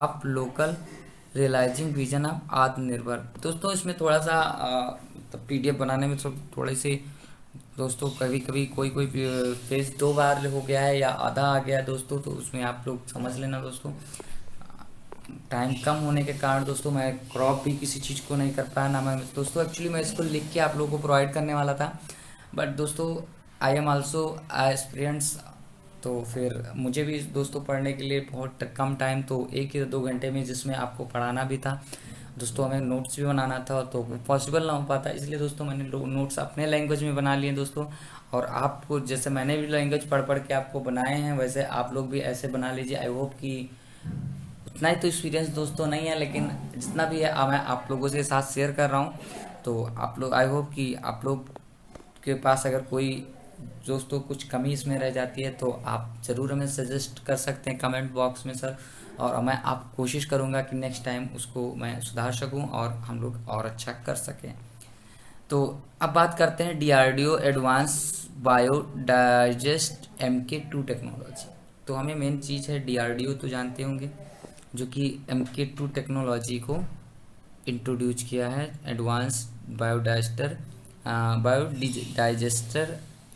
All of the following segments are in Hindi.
आप लोकल रियलाइजिंग विजन ऑफ आत्मनिर्भर। दोस्तों इसमें थोड़ा सा पीडीएफ बनाने में थोड़ी सी दोस्तों कभी कभी कोई कोई पेज 2 बार हो गया है या आधा आ गया है दोस्तों, तो उसमें आप लोग समझ लेना दोस्तों। टाइम कम होने के कारण दोस्तों मैं क्रॉप भी किसी चीज़ को नहीं कर पाया ना। मैं दोस्तों एक्चुअली मैं इसको लिख के आप लोगों को प्रोवाइड करने वाला था, बट दोस्तों आई एम आल्सो एस्पिरेंट्स, तो फिर मुझे भी दोस्तों पढ़ने के लिए बहुत कम टाइम, तो 1 या 2 घंटे में जिसमें आपको पढ़ाना भी था दोस्तों, हमें नोट्स भी बनाना था, तो पॉसिबल ना हो पाता। इसलिए दोस्तों मैंने नोट्स अपने लैंग्वेज में बना लिए दोस्तों। और आपको जैसे मैंने भी लैंग्वेज पढ़ पढ़ के आपको बनाए हैं, वैसे आप लोग भी ऐसे बना लीजिए। आई होप कि उतना ही तो एक्सपीरियंस दोस्तों नहीं है, लेकिन जितना भी है मैं आप लोगों के साथ शेयर कर रहा हूँ। तो आप लोग, आई होप कि आप लोग के पास अगर कोई दोस्तों कुछ कमी इसमें रह जाती है तो आप ज़रूर हमें सजेस्ट कर सकते हैं कमेंट बॉक्स में सर, और मैं आप कोशिश करूँगा कि नेक्स्ट टाइम उसको मैं सुधार सकूँ और हम लोग और अच्छा कर सकें। तो अब बात करते हैं डीआरडीओ एडवांस बायोडाइजेस्ट MK2 टेक्नोलॉजी। तो हमें मेन चीज़ है डीआरडीओ तो जानते होंगे, जो कि MK2 टेक्नोलॉजी को इंट्रोड्यूस किया है। एडवांस बायोडाइजेस्टर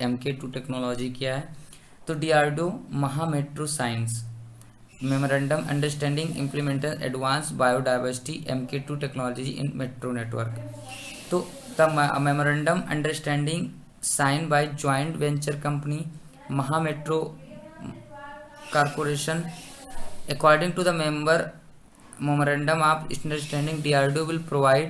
MK2 टेक्नोलॉजी किया है। तो DRDO Maha metro science memorandum understanding implemented advance biodiversity MK2 technology in metro network. तो the memorandum understanding sign by joint venture company Maha metro corporation. According to the memorandum of understanding, DRDO will provide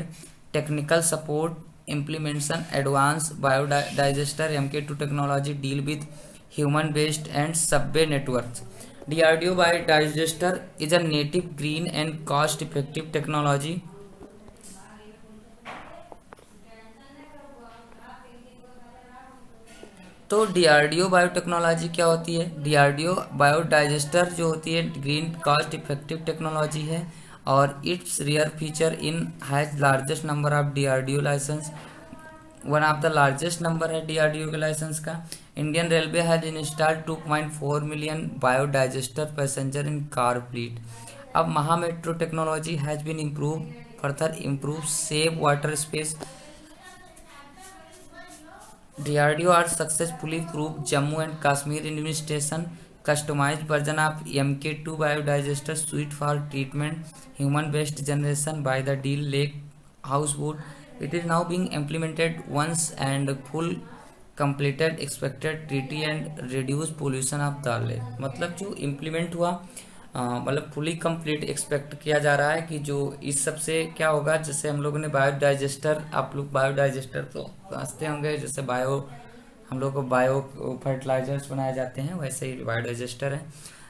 technical support, implementation, advanced biodigester MK2 technology, deal with human-based and subway networks. DRDO biodigester is a native, green and cost-effective technology तो डीआरडीओ बायोटेक्नोलॉजी क्या होती है? डीआरडीओ बायोडाइजेस्टर जो होती है ग्रीन कॉस्ट इफेक्टिव टेक्नोलॉजी है, और it's rare feature in has largest number of DRDO license. One of the largest number है डीआरडीओ के लाइसेंस का। Indian railway has installed 2.4 million biodigester passenger in car fleet. अब Maha metro technology has been improve further improve save water space. DRDO are successfully proved Jammu and Kashmir administration customized version of MK2 biodigester suite for treatment human waste generation by the Deal Lake Housewood. It is now being implemented once and full completed expected treaty and reduce pollution of the lake। मतलब जो इम्प्लीमेंट हुआ मतलब फुली कंप्लीट एक्सपेक्ट किया जा रहा है कि जो इस सब से क्या होगा, जैसे हम लोगों ने बायोडाइजेस्टर, आप लोग बायोडाइजेस्टर तो समझते होंगे, जैसे हम लोग को बायो फर्टिलाइजर्स बनाए जाते हैं, वैसे ही बायोडाइजेस्टर है।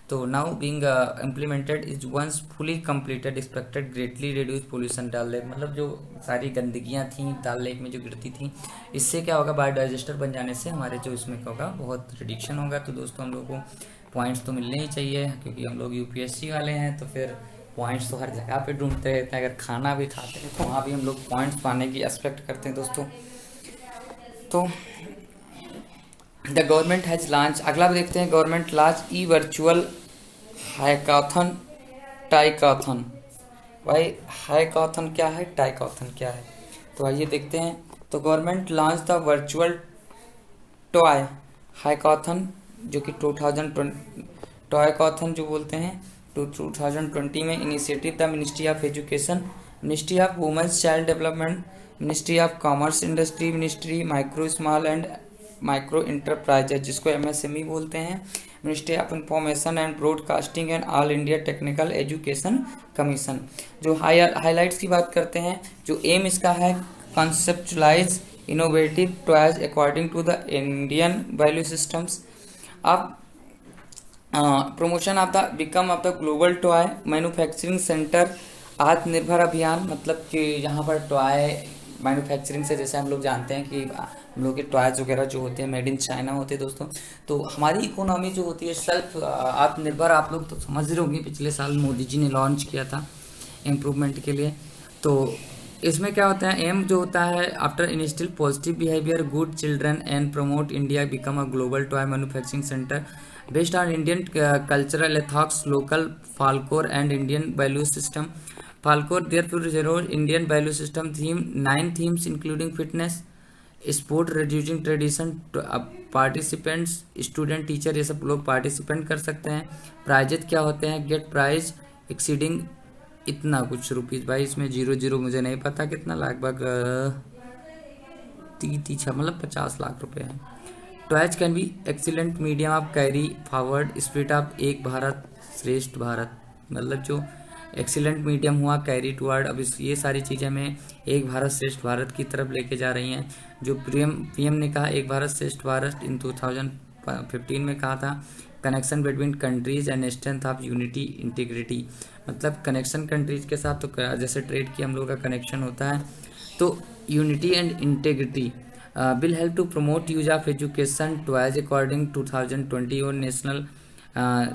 तो now being implemented is once fully completed expected greatly reduce pollution Dal lake. मतलब जो सारी गंदगियाँ थी डल लेक में जो गिरती थी, इससे क्या होगा, बायोडाइजेस्टर बन जाने से हमारे जो इसमें क्या होगा, बहुत रिडक्शन होगा। तो दोस्तों हम लोग को पॉइंट्स तो मिलने ही चाहिए, क्योंकि हम लोग यूपीएससी वाले हैं, तो फिर पॉइंट्स तो हर जगह पे ढूंढते रहते हैं। अगर खाना भी खाते हैं तो वहाँ भी हम लोग पॉइंट्स पाने की एक्सपेक्ट करते हैं दोस्तों। तो द गवर्नमेंट हैज लॉन्च, अगला भी देखते हैं, गवर्नमेंट लॉन्च ई वर्चुअल हैकाथन टाइकाथन। भाई हैकाथन क्या है, टाइकाथन क्या है, तो आइए देखते हैं। तो government launch the virtual toy hackathon, जो कि 2020 टॉयकाथन जो बोलते हैं, तो 2020 में initiative the ministry of education, ministry of women's child development, ministry of commerce industry, ministry micro small and micro enterprises जिसको MSME बोलते हैं, ministry of information and broadcasting and all India technical education commission. जो हाईलाइट्स की बात करते हैं, जो एम इसका है, conceptualize innovative toys according to the Indian value systems. अब promotion of the become of the global toy manufacturing centre आत्मनिर्भर अभियान। मतलब कि यहाँ पर टॉय मैन्युफैक्चरिंग से, जैसे हम लोग जानते हैं कि हम लोग के टॉयज वगैरह जो होते हैं मेड इन चाइना होते हैं दोस्तों, तो हमारी इकोनॉमी जो होती है सेल्फ आत्मनिर्भर, आप लोग तो समझ रहे होंगे, पिछले साल मोदी जी ने लॉन्च किया था इम्प्रूवमेंट के लिए। तो इसमें क्या होता है, एम जो होता है, after instil positive behaviour good children and promote India become a global toy manufacturing centre. Based on Indian cultural ethos local folklore and Indian value system folklore therefore zeroes Indian value system theme 9 themes including fitness sport reducing tradition participants student teacher ये सब लोग पार्टिसिपेंट कर सकते हैं। प्राइजेस क्या होते हैं, गेट प्राइज एक्सीडिंग इतना कुछ रुपीज़, भाई इसमें 00 मुझे नहीं पता कितना, लगभग 30 मतलब 50 लाख रुपए है। Toys can be excellent medium of carry forward spirit of एक भारत श्रेष्ठ भारत, मतलब जो एक्सीलेंट मीडियम हुआ कैरी टुवर्ड, अब ये सारी चीज़ें हमें एक भारत श्रेष्ठ भारत की तरफ लेके जा रही हैं। जो पीएम ने कहा एक भारत श्रेष्ठ भारत इन 2015 में कहा था। Connection between countries and strength of unity integrity, मतलब कनेक्शन कंट्रीज के साथ, तो जैसे ट्रेड की हम लोग का कनेक्शन होता है, तो unity and integrity will help to promote use of education twice according 2020 or national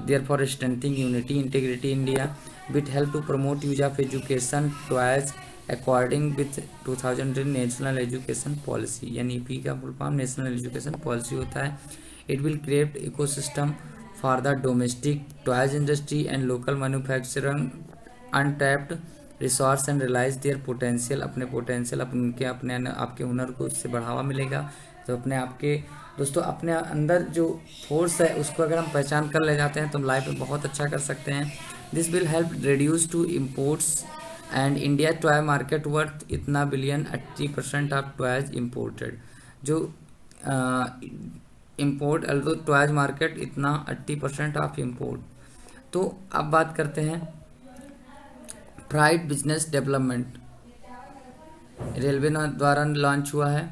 therefore strengthening unity integrity India will help to promote use of education twice according with 2000 national education policy, यानी पी का full form national education policy होता है। it will create ecosystem for the domestic toys industry and local manufacturing untapped resource and realize their potential, अपने पोटेंशियल अपने आपके हुनर को इससे बढ़ावा मिलेगा। तो अपने आपके दोस्तों अपने अंदर जो फोर्स है उसको अगर हम पहचान कर ले जाते हैं तो हम लाइफ में बहुत अच्छा कर सकते हैं। This will help reduce to imports and India toy market worth इतना बिलियन 80% ऑफ टॉयज इम्पोर्टेड, जो इम्पोर्ट अल्दो टॉयज मार्केट इतना 80% ऑफ इम्पोर्ट। तो अब बात करते हैं प्राइड बिजनेस डेवलपमेंट, रेलवे द्वारा लॉन्च हुआ है।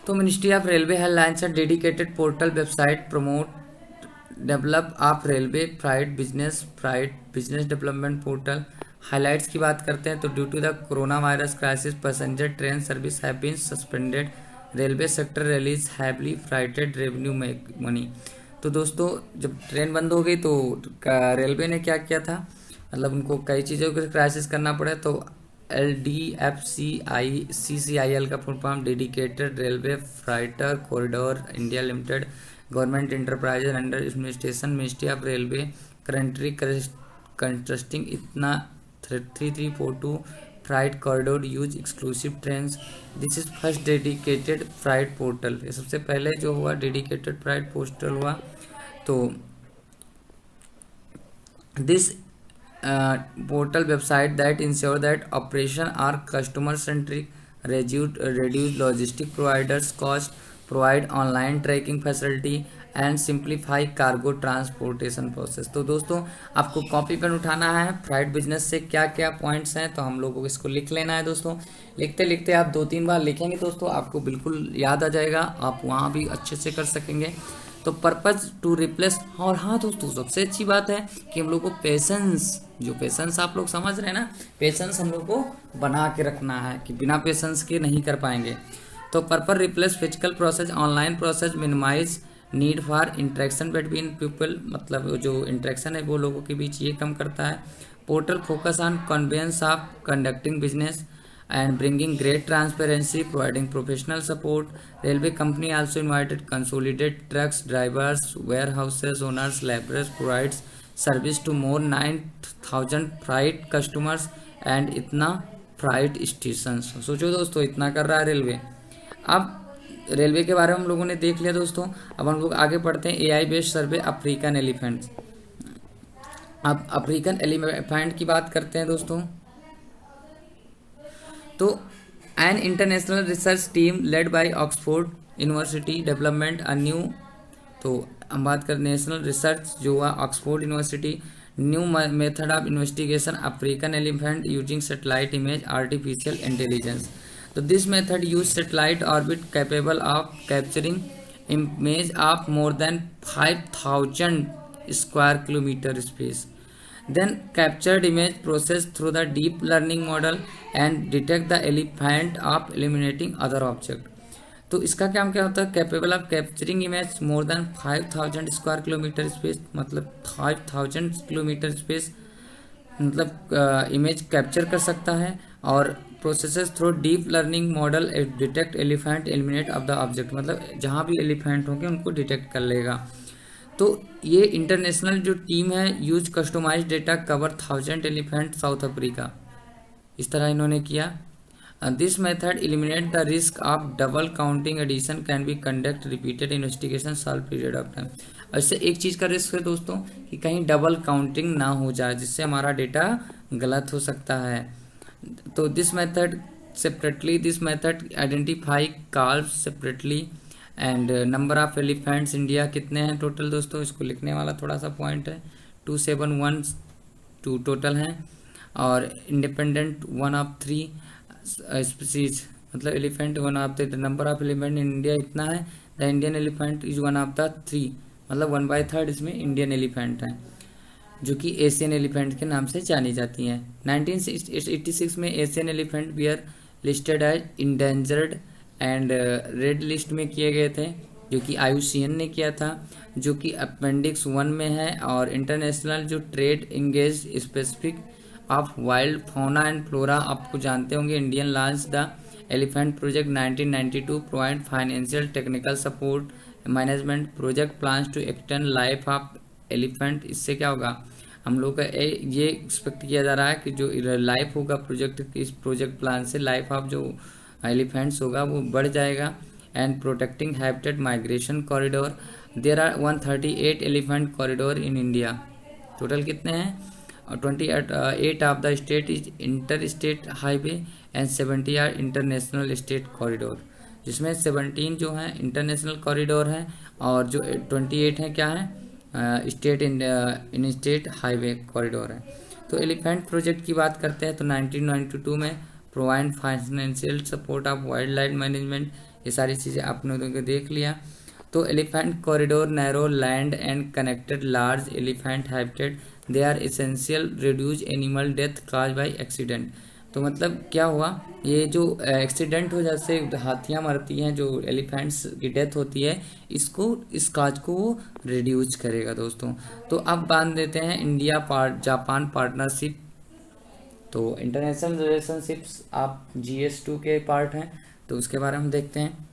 तो ministry of railway has launch a dedicated portal website promote develop of railway freight business development portal. Highlights की बात करते हैं तो due to the corona virus crisis passenger train service have been suspended, railway sector relies heavily freighted revenue money. तो दोस्तों जब ट्रेन बंद हो गई तो रेलवे ने क्या किया था, मतलब उनको कई चीज़ों को क्राइसिस करना पड़ा। तो CCIL का full form dedicated railway freighter corridor India limited government enterprises under administration ministry of railway currently constructing इतना 3342 freight corridor use exclusive train. This is first dedicated freight portal, ये सबसे पहले जो हुआ डेडिकेटेड फ्राइट पोर्टल हुआ। तो this portal website that ensure that operation are customer centric, reduce logistic providers cost, provide online tracking facility and simplify cargo transportation process. तो दोस्तों आपको कॉपी पेन उठाना है, फ्राइट बिजनेस से क्या क्या पॉइंट्स हैं तो हम लोगों को इसको लिख लेना है दोस्तों। लिखते लिखते आप 2-3 बार लिखेंगे दोस्तों, आपको बिल्कुल याद आ जाएगा, आप वहाँ भी अच्छे से कर सकेंगे। तो पर्पज टू रिप्लेस, और हाँ दोस्तों सबसे अच्छी बात है कि हम लोग को पेशेंस, जो पेशेंस आप लोग समझ रहे हैं ना, पेशेंस हम लोग को बना के रखना है कि बिना पेशेंस के नहीं कर पाएंगे। तो purpose replace physical process online process, minimize need for interaction between people, मतलब जो इंटरेक्शन है वो लोगों के बीच ये कम करता है। Portal focus on convenience of conducting business and bringing great transparency, providing professional support. Railway company also invited consolidated trucks, drivers, warehouses, owners, laborers, provides service to more 9,000 freight customers and इतना freight stations। सोचो दोस्तों इतना कर रहा है रेलवे। अब रेलवे के बारे में हम लोगों ने देख लिया दोस्तों, अब हम लोग आगे पढ़ते हैं। AI based survey African elephants. अब अफ्रीकन एलिफेंट की बात करते हैं दोस्तों। तो an international research team led by Oxford University development a new, तो हम बात करें नेशनल रिसर्च जो हुआ Oxford University, new method of investigation African elephant using satellite image artificial intelligence. तो this method use satellite orbit capable of capturing image of more than 5,000 square kilometre space, then captured image processed through the deep learning model and detect the elephant of eliminating other object। तो इसका काम क्या होता है, capable of capturing image more than 5,000 square kilometre space, मतलब 5,000 किलोमीटर स्पेस मतलब इमेज कैप्चर कर सकता है और processes through deep learning model detect elephant eliminate of the object, मतलब जहाँ भी एलिफेंट होंगे उनको डिटेक्ट कर लेगा। तो ये इंटरनेशनल जो टीम है use customize data cover 1000 elephant South Africa, इस तरह इन्होंने किया। This method eliminate the risk of double counting addition can be conduct repeated investigation solve period of time. इससे एक चीज़ का रिस्क है दोस्तों कि कहीं डबल काउंटिंग ना हो जाए, जिससे हमारा डेटा गलत हो सकता है। तो this method identify calves separately and number of elephants India कितने हैं टोटल दोस्तों, इसको लिखने वाला थोड़ा सा पॉइंट है, 2712 टोटल हैं। और इंडिपेंडेंट 1 ऑफ 3 स्पीसीज, मतलब elephant 1 of the number of elephant in India इतना है, the Indian elephant is 1 of the 3, मतलब 1/3 इसमें इंडियन एलिफेंट है, जो कि एशियन एलिफेंट के नाम से जानी जाती हैं। 1986 में Asian elephant were listed as endangered and red list में किए गए थे, जो कि IUCN ने किया था, जो कि अपेंडिक्स 1 में है। और इंटरनेशनल जो trade engage specific of wild fauna and flora, आपको जानते होंगे, Indian launch the elephant project 1992 provide financial technical support management project plans to extend life of elephant. इससे क्या होगा, हम लोग का ये एक्सपेक्ट किया जा रहा है कि जो लाइफ होगा प्रोजेक्ट, इस प्रोजेक्ट प्लान से लाइफ ऑफ जो एलिफेंट्स होगा वो बढ़ जाएगा। And protecting habitat migration corridor, there are 138 elephant corridor in India, total कितने हैं, 28 of the state is inter state highway and 70 are international state corridor, जिसमें 17 जो हैं इंटरनेशनल कॉरिडोर हैं और जो 28 हैं क्या हैं, state in state highway corridor है। तो एलिफेंट प्रोजेक्ट की बात करते हैं तो 1992 में provide financial support of wildlife management, ये सारी चीज़ें आपने तो देख लिया। तो elephant corridor narrow land and connected large elephant habitat, they are essential reduce animal death cause by accident. तो मतलब क्या हुआ, ये जो एक्सीडेंट हो जैसे हाथियाँ मरती हैं, जो एलिफेंट्स की डेथ होती है, इस काज को वो रिड्यूस करेगा दोस्तों। तो अब बांध देते हैं इंडिया जापान पार्टनरशिप। तो इंटरनेशनल रिलेशनशिप्स आप GS2 के पार्ट हैं, तो उसके बारे में हम देखते हैं।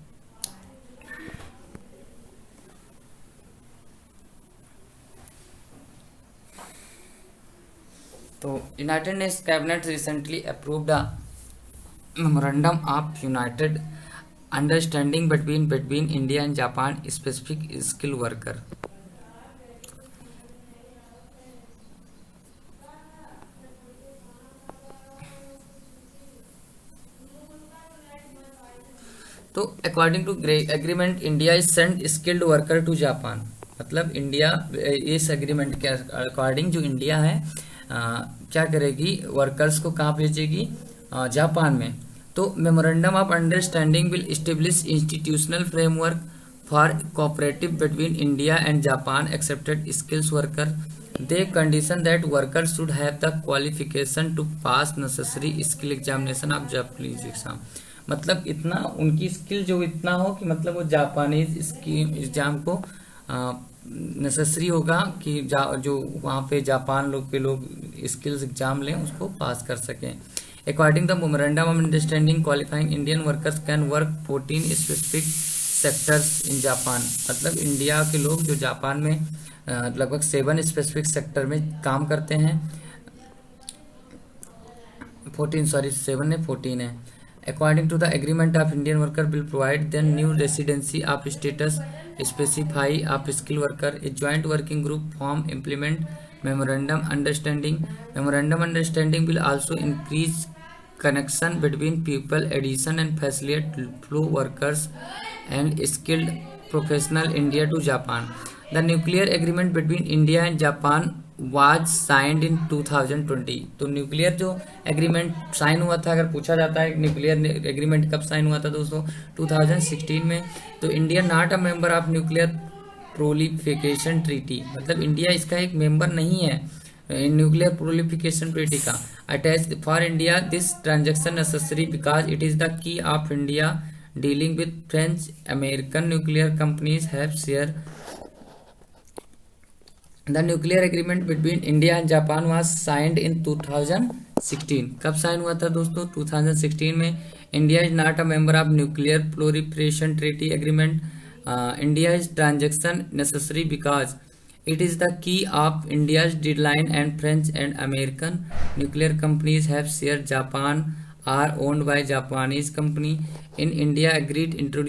तो United Nations cabinet recently approved a memorandum of united understanding between India and Japan specific skill worker. तो according to agreement India is send skilled worker to Japan, मतलब इंडिया इस एग्रीमेंट के अकॉर्डिंग जो इंडिया है क्या करेगी, वर्कर्स को कहाँ भेजेगी, जापान में। तो memorandum of understanding will establish institutional framework for cooperative between India and Japan accepted skills worker, they condition that workers should have the qualification to pass necessary skill examination of Japanese exam, मतलब इतना उनकी स्किल जो इतना हो कि मतलब वो जापानीज एग्जाम को नेसेसरी होगा कि जो वहाँ पे जापान लोग के लोग स्किल्स एग्जाम लें उसको पास कर सकें। According the memorandum of understanding qualifying Indian workers can work 14 specific sectors in Japan, मतलब इंडिया के लोग जो जापान में लगभग 7 स्पेसिफिक सेक्टर में काम करते हैं, 14 है। According to the agreement of Indian worker will provide them new residency of status specify of skill worker, a joint working group form implement memorandum understanding. Memorandum understanding will also increase connection between people addition and facilitate flow workers and skilled professional India to Japan. The nuclear agreement between India and Japan was signed in 2020। तो न्यूक्लियर जो एग्रीमेंट साइन हुआ था, अगर पूछा जाता है न्यूक्लियर एग्रीमेंट कब साइन हुआ था दोस्तों, 2016 में। तो India not a member of nuclear proliferation treaty, मतलब इंडिया इसका एक मेंबर नहीं है न्यूक्लियर प्रोलिफिकेशन ट्रीटी का। Attach for India this transaction necessary because it is the key of India dealing with French American nuclear companies have share. The nuclear agreement between India and Japan was signed in 2016. 16 कब साइन हुआ था दोस्तों? 2016 में। India is not a member of nuclear proliferation treaty agreement. India is transaction necessary because it is the key of India's deadline and French and American nuclear companies have shared Japan are owned by Japanese company in India agreed introduce